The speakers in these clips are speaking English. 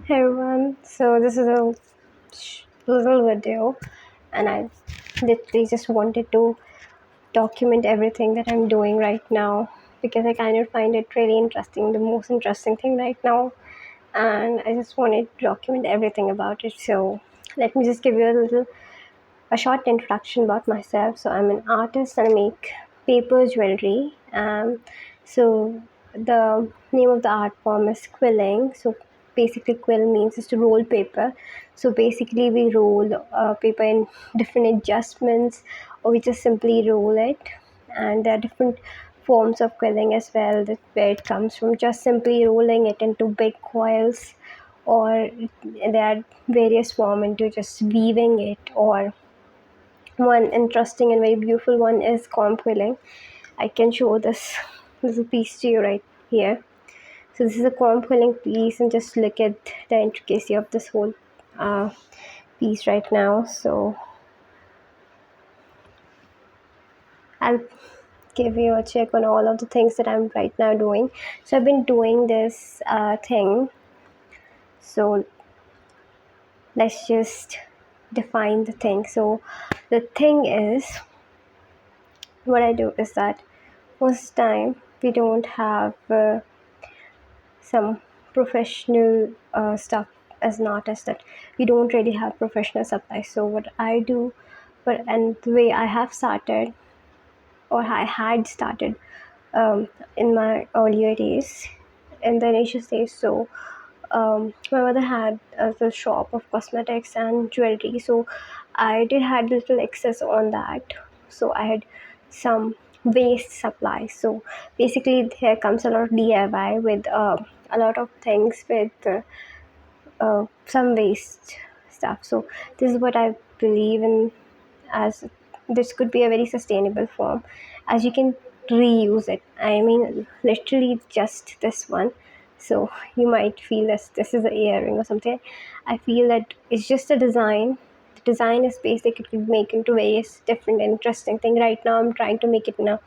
Hey everyone, so this is a little video, and I literally just wanted to document everything that I'm doing right now because I kind of find it really interesting, the most interesting thing right now, and I just wanted to document everything about it. So let me just give you a short introduction about myself. So I'm an artist and I make paper jewelry. So the name of the art form is quilling. So basically, quill means is to roll paper. So basically, we roll paper in different adjustments, or we just simply roll it. And there are different forms of quilling as well. That where it comes from, just simply rolling it into big coils, or there are various form into just weaving it, or one interesting and very beautiful one is comb quilling. I can show this little piece to you right here. So this is a comb quilling piece, and just look at the intricacy of this whole uh, piece right now. So I'll give you a check on all of the things that I'm right now doing. So I've been doing this thing. So let's just define the thing. So the thing is, what I do is that most time we don't have some professional stuff as an artist, that we don't really have professional supplies. So what I do, and the way I have started, or I had started in my earlier days, in the initial stage. So my mother had the shop of cosmetics and jewelry, so I did had little excess on that. So I had some waste supply. So basically here comes a lot of DIY with a lot of things with some waste stuff. So this is what I believe in, as this could be a very sustainable form, as you can reuse it. I mean, literally just this one. So you might feel this is an earring or something. I feel that it's just a design. The design is basic. It could make into various different interesting thing. Right now I'm trying to make it in a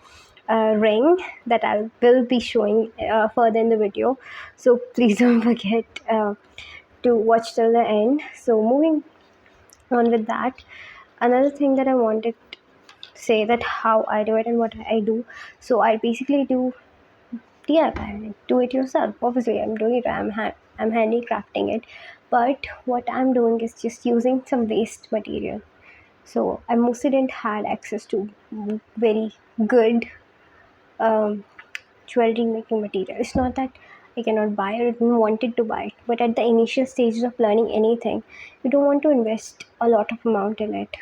ring that I will be showing further in the video. So please don't forget to watch till the end. So moving on with that, another thing that I wanted to say, that how I do it and what I do. So I basically do DIY, do it yourself. Obviously, I'm doing it. I'm handicrafting it, but what I'm doing is just using some waste material. So I mostly didn't had access to very good um, jewelry making material. It's not that I cannot buy it, I didn't wanted to buy it, but at the initial stages of learning anything, you don't want to invest a lot of amount in it,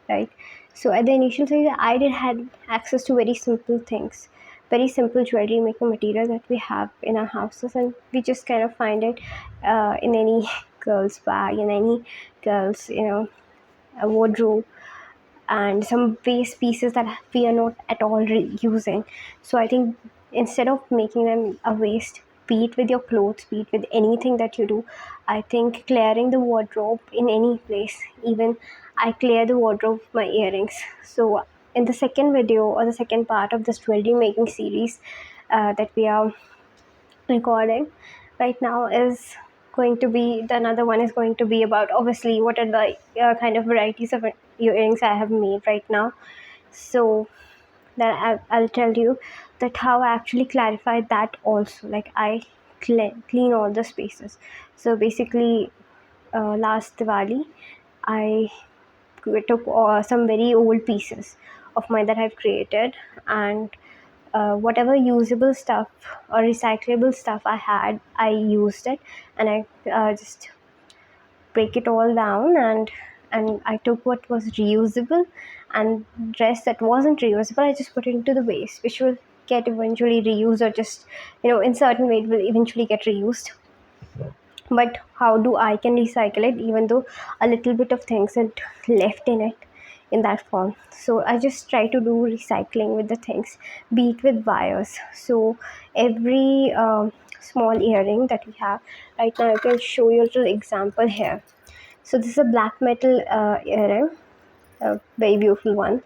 right? So at the initial stage, I did had access to very simple things, very simple jewelry making material that we have in our houses, and we just kind of find it in any girl's bag, in any girl's, a wardrobe, and some waste pieces that we are not at all using. So I think instead of making them a waste, be it with your clothes, be it with anything that you do, I think clearing the wardrobe in any place, even I clear the wardrobe of my earrings. So in the second video, or the second part of this jewelry making series that we are recording right now, is going to be, the another one is going to be about, obviously, what are the kind of varieties of earrings I have made right now. So that I'll tell you that how I actually clarified that also, like I clean all the spaces. So basically last Diwali, I took some very old pieces of mine that I've created, and whatever usable stuff or recyclable stuff I had, I used it, and I just break it all down, and I took what was reusable, and rest that wasn't reusable, I just put it into the waste, which will get eventually reused, or just, in certain way it will eventually get reused. But how do I can recycle it, even though a little bit of things are left in it in that form? So I just try to do recycling with the things, be it with wires. So every small earring that we have right now, I can show you a little example here. So this is a black metal earring, a very beautiful one.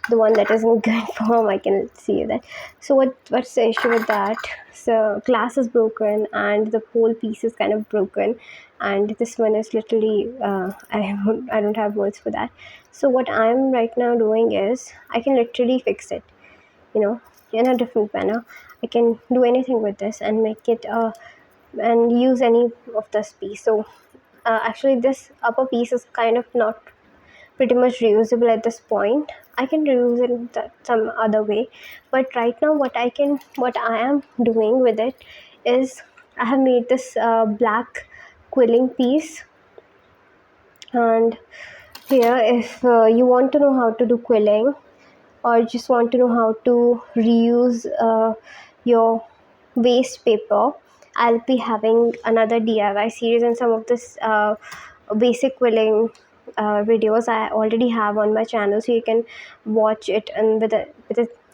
the one that is in good form, I can see that. So what's the issue with that? So glass is broken and the whole piece is kind of broken, and this one is literally I don't have words for that. So what I'm right now doing is I can literally fix it, in a different manner. I can do anything with this and make it and use any of this piece. So actually this upper piece is kind of not pretty much reusable at this point. I can reuse it in some other way, but right now what I am doing with it is I have made this black quilling piece. And here, if you want to know how to do quilling, or just want to know how to reuse your waste paper, I'll be having another DIY series, and some of this basic quilling videos I already have on my channel, so you can watch it. And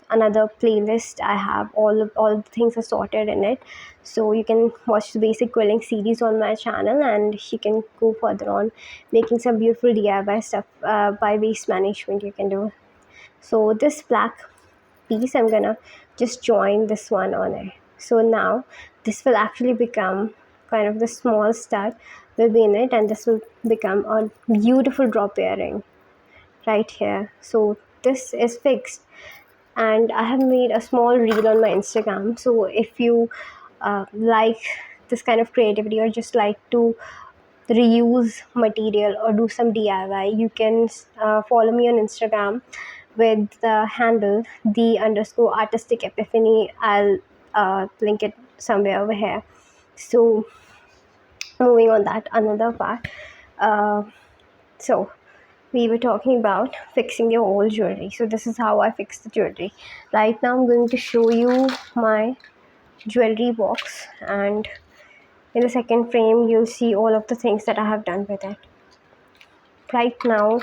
another playlist I have, all the things are sorted in it, so you can watch the basic quilling series on my channel, and you can go further on making some beautiful DIY stuff by waste management you can do. So this black piece, I'm gonna just join this one on it. So now this will actually become kind of the small stud will be in it, and this will become a beautiful drop earring right here. So this is fixed, and I have made a small reel on my Instagram. So if you like this kind of creativity, or just like to reuse material or do some DIY, you can follow me on Instagram with the handle the_artistic epiphany. I'll link it somewhere over here. So moving on that another part. So we were talking about fixing your old jewelry. So this is how I fix the jewelry. Right now I'm going to show you my jewelry box, and in the second frame you'll see all of the things that I have done with it. Right now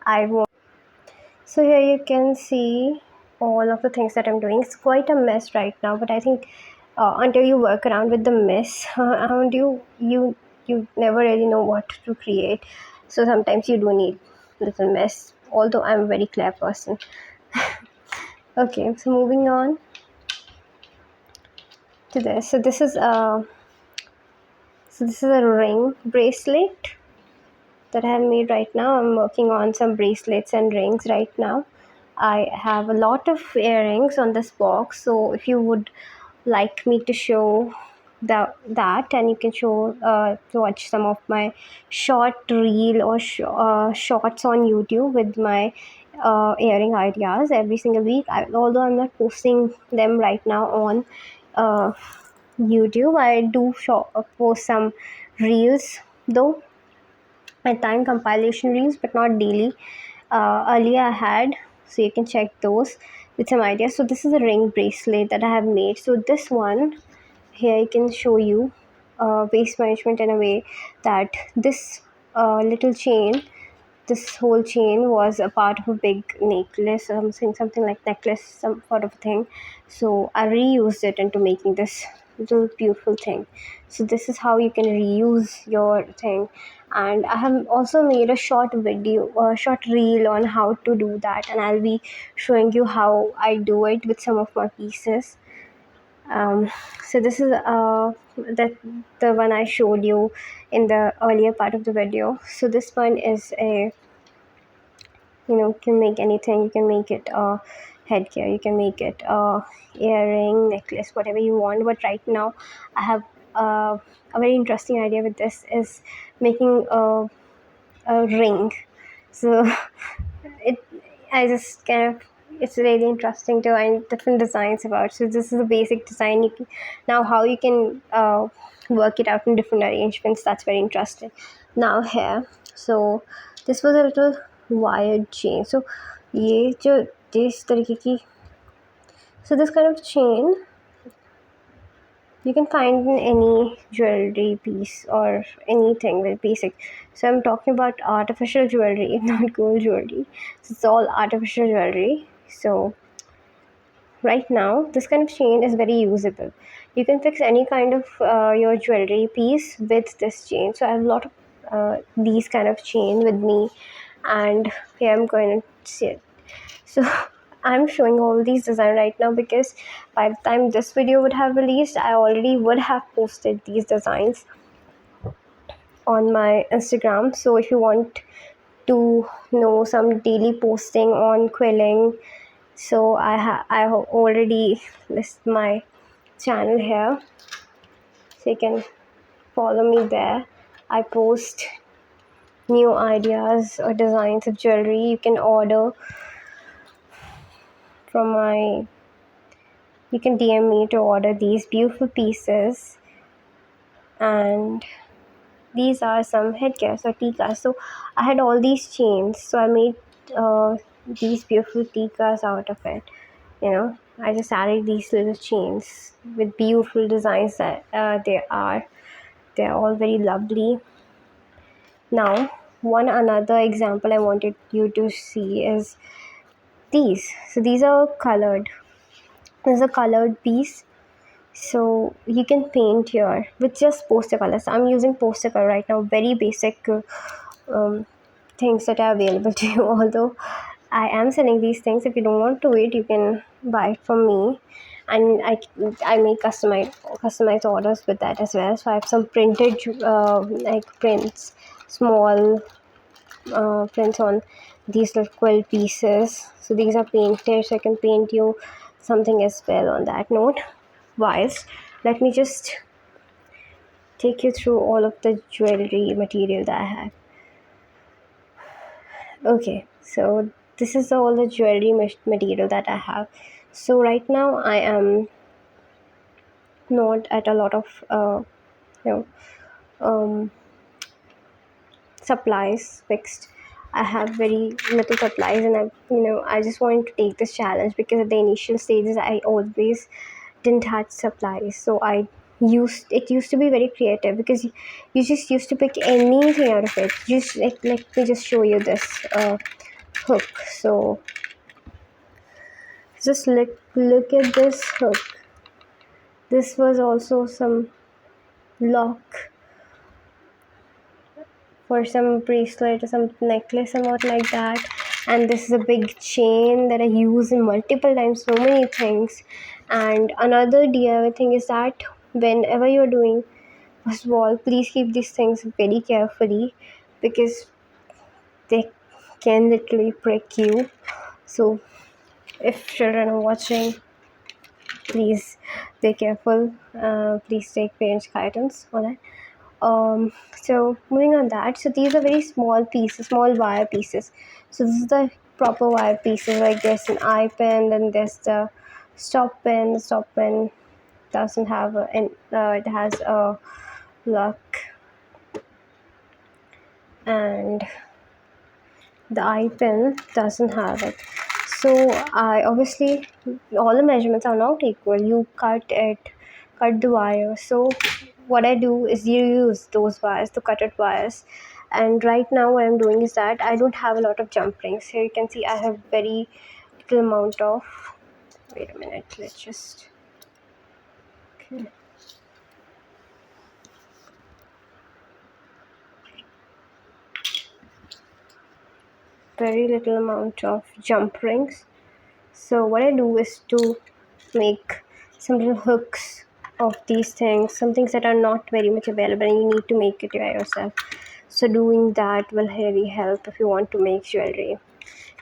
I want, so here you can see all of the things that I'm doing. It's quite a mess right now, but I think until you work around with the mess around you never really know what to create. So sometimes you do need little mess, although I'm a very clever person. Okay, so moving on to this. So this is a ring bracelet that I have made right now. I'm working on some bracelets and rings right now. I have a lot of earrings on this box, so if you would like me to show that, and you can watch some of my short reel or shorts on YouTube with my earring ideas every single week. Although I'm not posting them right now on uh, YouTube, I do post some reels though, my time compilation reels, but not daily. Earlier I had, so you can check those with some ideas. So this is a ring bracelet that I have made. So this one here, I can show you waste management in a way that this little chain, this whole chain was a part of a big necklace, something like necklace, some sort of thing. So I reused it into making this little beautiful thing. So this is how you can reuse your thing. And I have also made a short video, a short reel on how to do that, and I'll be showing you how I do it with some of my pieces. So this is the one I showed you in the earlier part of the video. So this one is a, can make anything. You can make it a headgear, you can make it a earring, necklace, whatever you want. But right now I have a very interesting idea with this, is making a ring. So it I just kind of, it's really interesting to find different designs about. So this is a basic design. Now how you can work it out in different arrangements, that's very interesting. Now here, so this was a little wired chain. So ये जो this तरीके की, so this kind of chain you can find in any jewelry piece or anything very basic. So I'm talking about artificial jewelry, not gold jewelry. So it's all artificial jewelry. So right now this kind of chain is very usable. You can fix any kind of your jewelry piece with this chain. So I have a lot of these kind of chain with me, and here I'm going to see it. So I'm showing all these designs right now because by the time this video would have released, I already would have posted these designs on my Instagram. So if you want to know some daily posting on quilling, so I have already list my channel here, so you can follow me there. I post new ideas or designs of jewelry. You can order from my, you can DM me to order these beautiful pieces. And these are some headgears or tikas. So I had all these chains, so I made these beautiful tikas out of it. I just added these little chains with beautiful designs that they're all very lovely. Now, one another example I wanted you to see is these. So these are colored. There's a colored piece. So you can paint here with just poster colors. I'm using poster color right now, very basic um, things that are available to you. Although I am selling these things, if you don't want to wait, you can buy it from me, and I make customized orders with that as well. So I have some printed like prints, small prints on these little quilt pieces. So these are painted, so I can paint you something as well on that note. Whilst let me just take you through all of the jewelry material that I have. Okay, so this is all the jewelry material that I have. So right now I am not at a lot of you know um, supplies fixed. I have very little supplies, and I just wanted to take this challenge because at the initial stages I always didn't have supplies. So it used to be very creative because you just used to pick anything out of it. Just like, let me just show you this hook. So just look at this hook. This was also some lock for some bracelet or some necklace or what like that. And this is a big chain that I use in multiple times, so many things. And another DIY thing is that whenever you're doing, first of all, please keep these things very carefully because they can literally prick you. So if children are watching, please be careful. Please take parents' guidance on it. So moving on that, so these are very small pieces, small wire pieces. So this is the proper wire pieces. Like there's an eye pin, then there's the stop pin. The stop pin doesn't have it has a lock, and the eye pin doesn't have it. So I obviously, all the measurements are not equal. You cut the wire. So what I do is you use those wires, the cutted wires. And right now what I'm doing is that I don't have a lot of jump rings. Here you can see I have very little amount of, wait a minute, let's just, okay. Very little amount of jump rings. So what I do is to make some little hooks of these things, some things that are not very much available and you need to make it by yourself. So doing that will really help if you want to make jewelry.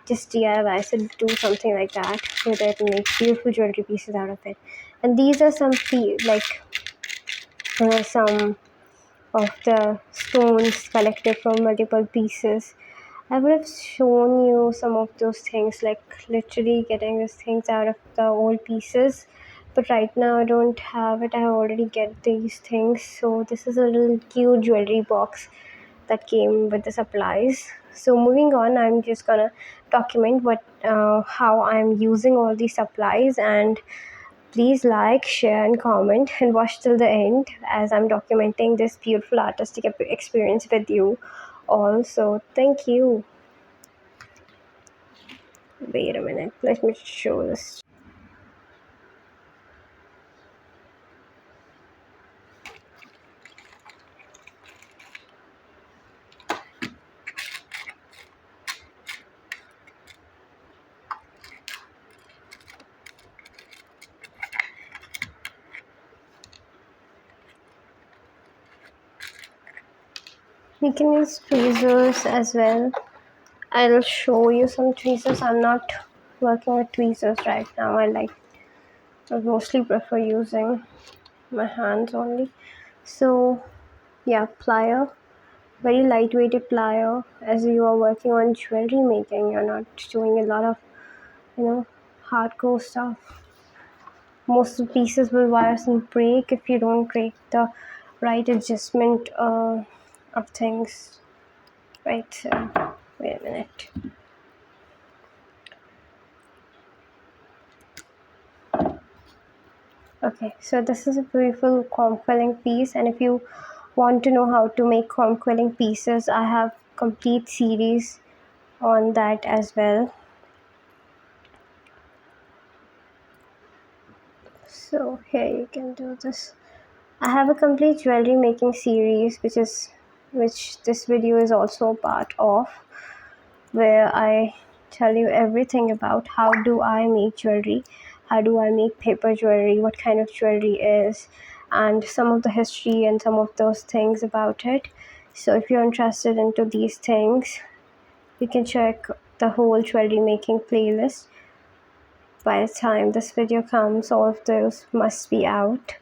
Just DIY, so do something like that with it and make beautiful jewelry pieces out of it. And these are some some of the stones collected from multiple pieces. I would have shown you some of those things, like literally getting these things out of the old pieces. But right now I don't have it. I already get these things. So this is a little cute jewelry box that came with the supplies. So moving on, I'm just gonna document how I'm using all these supplies, and please like, share, and comment, and watch till the end as I'm documenting this beautiful artistic experience with you all. So thank you. Wait a minute, let me show this. You can use tweezers as well. I'll show you some tweezers. I'm not working with tweezers right now. I mostly prefer using my hands only. So yeah, plier, very lightweighted plier. As you are working on jewelry making, you're not doing a lot of, hardcore stuff. Most of the pieces will virus and break if you don't create the right adjustment of things. Right, so wait a minute. Okay, so this is a beautiful comb quilling piece, and if you want to know how to make comb quilling pieces, I have complete series on that as well. So here you can do this. I have a complete jewelry making series which this video is also a part of, where I tell you everything about how do I make jewelry, how do I make paper jewelry, what kind of jewelry is, and some of the history and some of those things about it. So if you're interested into these things, you can check the whole jewelry making playlist. By the time this video comes, all of those must be out.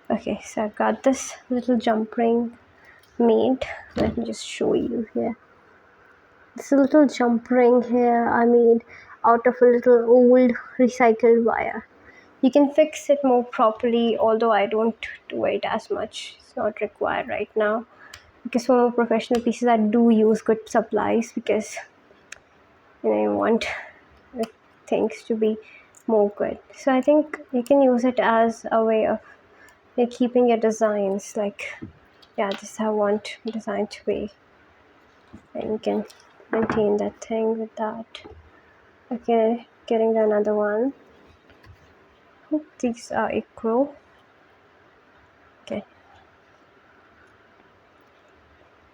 Okay, so I've got this little jump ring made. Let me just show you here. This little jump ring here I made out of a little old recycled wire. You can fix it more properly, although I don't do it as much. It's not required right now, because for more professional pieces I do use good supplies, because you want things to be more good. So I think you can use it as a way of keeping your designs like, yeah, this is how I want design to be, and you can maintain that thing with that. Okay, getting another one. Hope these are equal. Okay,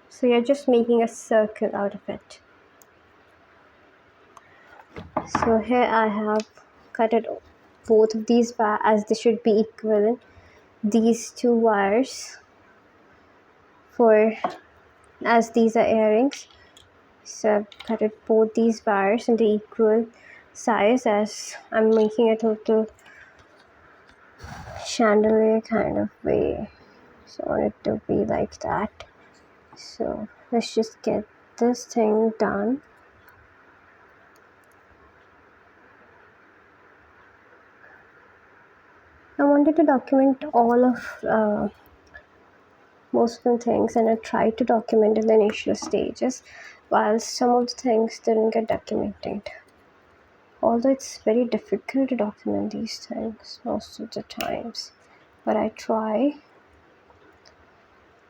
so you're just making a circle out of it. So here I have cut it both of these as they should be equivalent. These two wires for as these are earrings. So I've cut it both these wires into equal size, as I'm making it a little chandelier kind of way. So I want it to be like that. So let's just get this thing done. I wanted to document all of most of the things, and I tried to document in the initial stages, while some of the things didn't get documented. Although it's very difficult to document these things most of the times, but I try.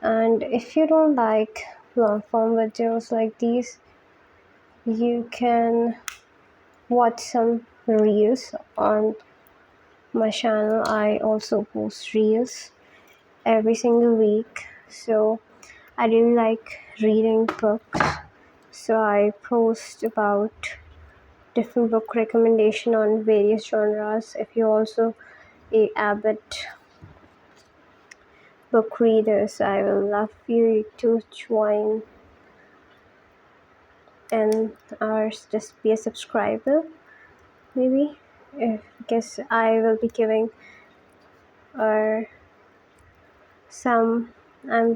And if you don't like long form videos like these, you can watch some reels on my channel. I also post reels every single week, so I really like reading books, so I post about different book recommendation on various genres. If you're also a avid book reader, so I will love you to join and just be a subscriber, maybe. Because I will be giving I'm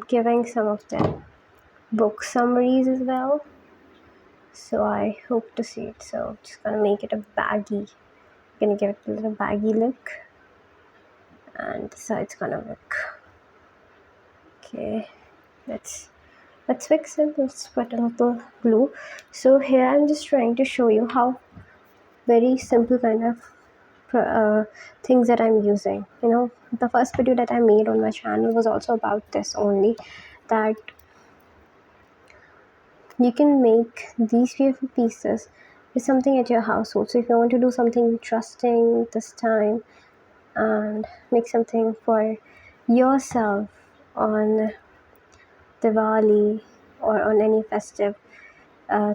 giving some of the book summaries as well, so I hope to see it. So I'm just gonna make it a baggy, gonna give it a little baggy look, and this is how it's gonna look. Okay, let's fix it. Let's put a little glue. So here I'm just trying to show you how very simple kind of things that I'm using. The first video that I made on my channel was also about this only, that you can make these beautiful pieces with something at your household. So if you want to do something interesting this time and make something for yourself on Diwali or on any festive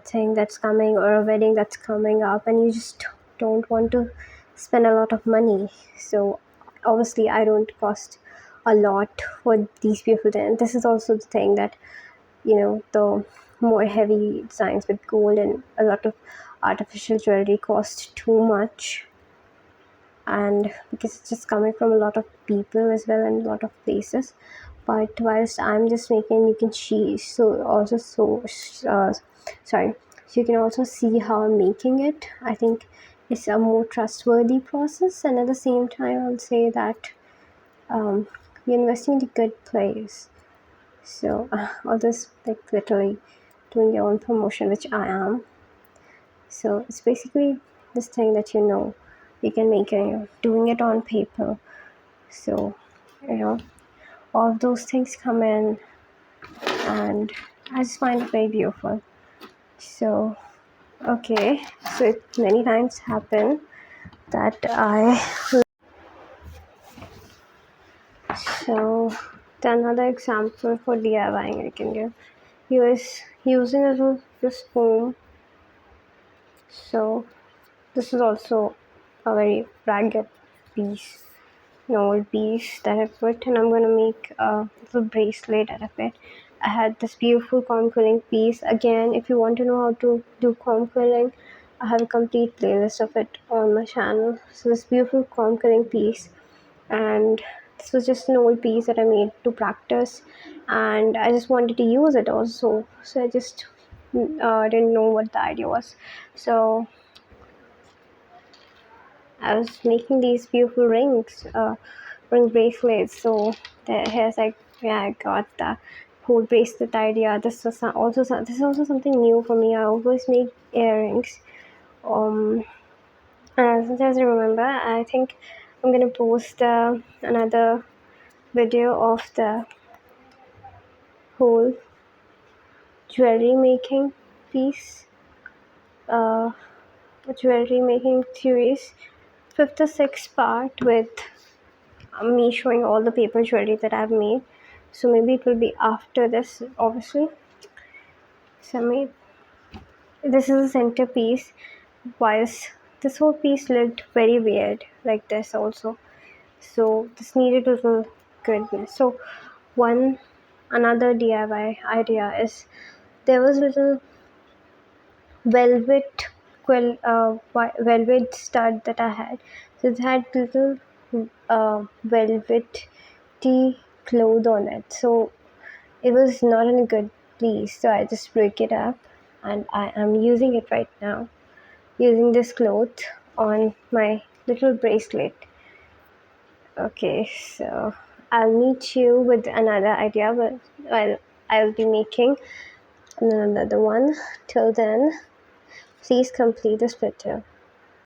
thing that's coming, or a wedding that's coming up, and you just don't want to spend a lot of money. So obviously I don't cost a lot for these beautiful things. This is also the thing that, the more heavy designs with gold and a lot of artificial jewelry cost too much, and because it's just coming from a lot of people as well and a lot of places. But whilst I'm just making, you can see, uh, sorry, so you can also see how I'm making it. I think it's a more trustworthy process, and at the same time I'll say that you're investing in a good place. So all this, like, literally doing your own promotion, which I am. So it's basically this thing that, you can make it, doing it on paper. So, all of those things come in, and I just find it very beautiful. So, okay, so it many times happen that so another example for DIYing I can give you is using this foam. So this is also a very ragged piece, an old piece that I put, and I'm going to make a little bracelet out of it. I had this beautiful comb quilling piece. Again, if you want to know how to do comb quilling, I have a complete playlist of it on my channel. So this beautiful comb quilling piece, and this was just an old piece that I made to practice, and I just wanted to use it also. So I just didn't know what the idea was. So I was making these beautiful ring bracelets. So here's like, yeah, I got the whole bracelet idea. This is also something new for me. I always make earrings. Since I remember, I think I'm gonna post another video of the whole jewelry making piece, uh, jewelry making series, fifth or sixth part with me showing all the paper jewelry that I've made. So maybe it will be after this, obviously. So maybe this is a centerpiece, whilst this whole piece looked very weird, like this also. So this needed a little goodness. So another DIY idea is, there was a little velvet velvet stud that I had. So it had little velvet tea cloth on it. So it was not in a good place. So I just broke it up, and I am using it right now. Using this cloth on my little bracelet. Okay, so I'll meet you with another idea, but I'll be making another one. Till then, please complete this video.